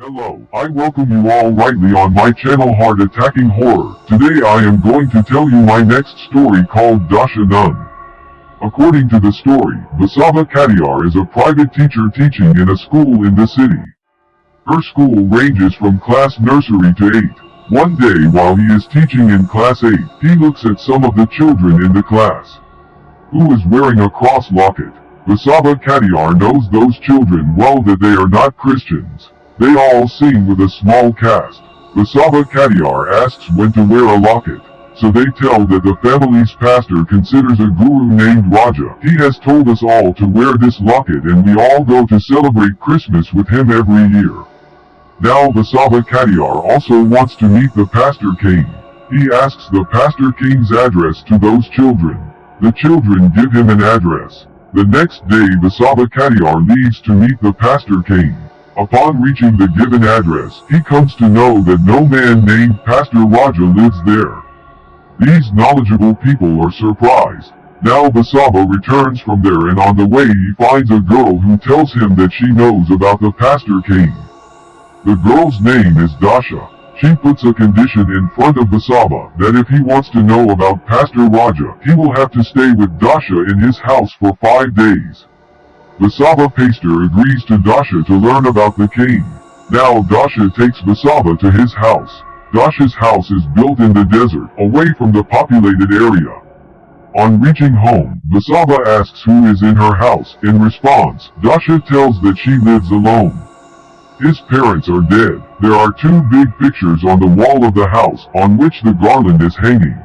Hello, I welcome you all rightly on my channel Heart Attacking Horror. Today I am going to tell you my next story called Dasha Nun. According to the story, Vasava Katiyar is a private teacher teaching in a school in the city. Her school ranges from class nursery to 8. One day while he is teaching in class 8, he looks at some of the children in the class, who is wearing a cross locket. Vasava Katiyar knows those children well that they are not Christians. They all sing with a small caste. Vasava Katiyar asks when to wear a locket, so they tell that the family's pastor considers a guru named Raja. He has told us all to wear this locket and we all go to celebrate Christmas with him every year. Now Vasava Katiyar also wants to meet the pastor king. He asks the pastor king's address to those children. The children give him an address. The next day Vasava Katiyar leaves to meet the pastor king. Upon reaching the given address, he comes to know that no man named Pastor Raja lives there. These knowledgeable people are surprised. Now Vasava returns from there and on the way he finds a girl who tells him that she knows about the pastor king. The girl's name is Dasha. She puts a condition in front of Vasava that if he wants to know about Pastor Raja, he will have to stay with Dasha in his house for 5 days. Vasava Pastor agrees to Dasha to learn about the king. Now Dasha takes Vasava to his house. Dasha's house is built in the desert, away from the populated area. On reaching home, Vasava asks who is in her house. In response, Dasha tells that she lives alone. His parents are dead. There are 2 big pictures on the wall of the house, on which the garland is hanging.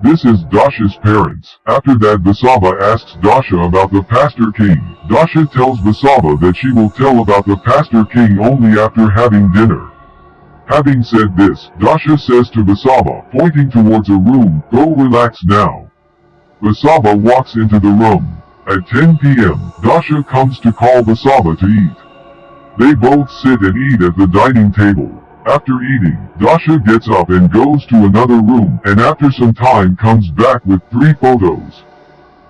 This is Dasha's parents. After that Vasava asks Dasha about the pastor king. Dasha tells Vasava that she will tell about the pastor king only after having dinner. Having said this, Dasha says to Vasava, pointing towards a room, "Go relax now." Vasava walks into the room. At 10 p.m., Dasha comes to call Vasava to eat. They both sit and eat at the dining table. After eating, Dasha gets up and goes to another room and after some time comes back with 3 photos,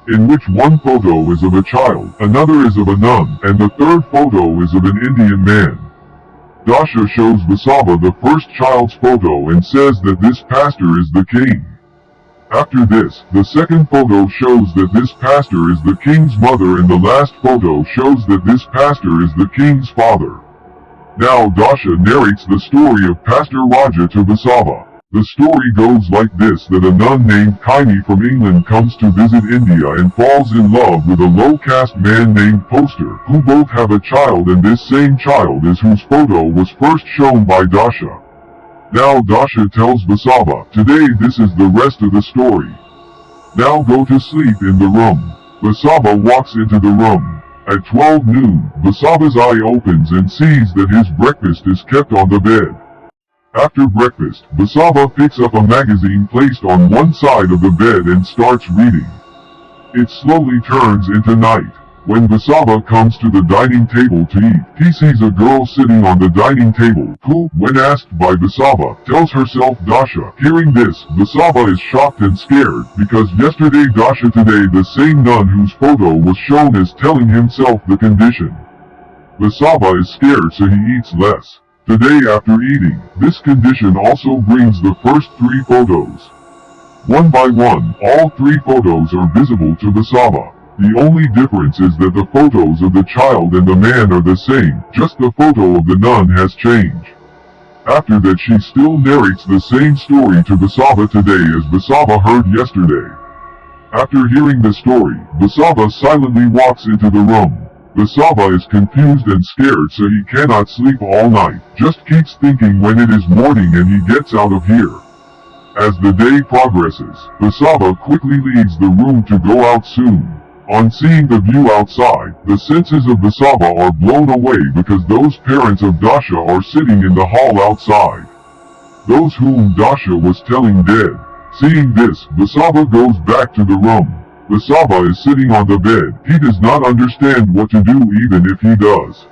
in which one photo is of a child, another is of a nun, and the third photo is of an Indian man. Dasha shows Vasava the first child's photo and says that this pastor is the king. After this, the second photo shows that this pastor is the king's mother and the last photo shows that this pastor is the king's father. Now Dasha narrates the story of Pastor Raja to Vasava. The story goes like this: that a nun named Kaini from England comes to visit India and falls in love with a low-caste man named Poster, who both have a child, and this same child is whose photo was first shown by Dasha. Now Dasha tells Vasava, "Today this is the rest of the story. Now go to sleep in the room." Vasava walks into the room. At 12 noon, Vasava's eye opens and sees that his breakfast is kept on the bed. After breakfast, Vasava picks up a magazine placed on one side of the bed and starts reading. It slowly turns into night. When Vasava comes to the dining table to eat, he sees a girl sitting on the dining table, who, when asked by Vasava, tells herself Dasha. Hearing this, Vasava is shocked and scared, because yesterday Dasha, today the same nun whose photo was shown, is telling himself the condition. Vasava is scared, so he eats less. Today after eating, this condition also brings the first 3 photos. One by one, all 3 photos are visible to Vasava. The only difference is that the photos of the child and the man are the same, just the photo of the nun has changed. After that she still narrates the same story to Vasava today as Vasava heard yesterday. After hearing the story, Vasava silently walks into the room. Vasava is confused and scared, so he cannot sleep all night, just keeps thinking when it is morning and he gets out of here. As the day progresses, Vasava quickly leaves the room to go out soon. On seeing the view outside, the senses of Vasava are blown away because those parents of Dasha are sitting in the hall outside. Those whom Dasha was telling dead. Seeing this, Vasava goes back to the room. Vasava is sitting on the bed. He does not understand what to do even if he does.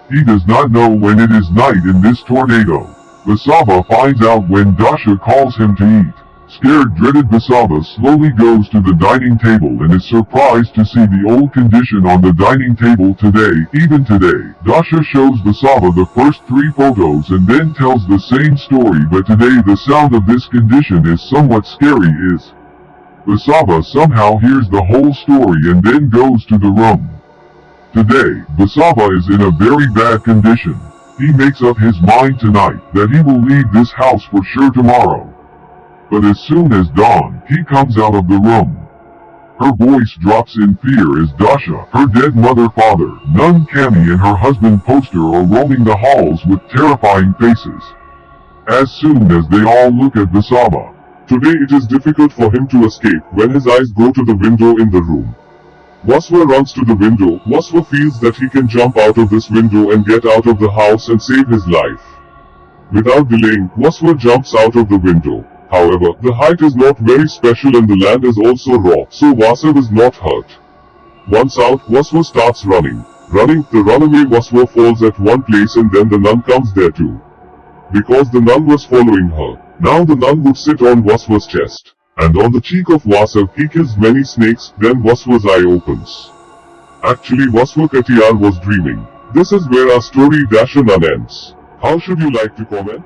He does not know when it is night in this tornado. Vasava finds out when Dasha calls him to eat. Scared, dreaded Basava slowly goes to the dining table and is surprised to see the old condition on the dining table today. Even today, Dasha shows Basava the first 3 photos and then tells the same story, but today the sound of this condition is somewhat scary. Basava somehow hears the whole story and then goes to the room. Today, Basava is in a very bad condition. He makes up his mind tonight that he will leave this house for sure tomorrow. But as soon as dawn, he comes out of the room. Her voice drops in fear as Dasha, her dead mother-father, Nun Kami and her husband Poster are roaming the halls with terrifying faces. As soon as they all look at Basava, today it is difficult for him to escape when his eyes go to the window in the room. Waswa runs to the window. Waswa feels that he can jump out of this window and get out of the house and save his life. Without delaying, Waswa jumps out of the window. However, the height is not very special and the land is also raw, so Waswa is not hurt. Once out, Waswa starts running. The runaway Waswa falls at one place and then the nun comes there too. Because the nun was following her, now the nun would sit on Waswa's chest. And on the cheek of Waswa, he kills many snakes, then Waswa's eye opens. Actually, Waswa Katiyar was dreaming. This is where our story Dasha Nun ends. How should you like to comment?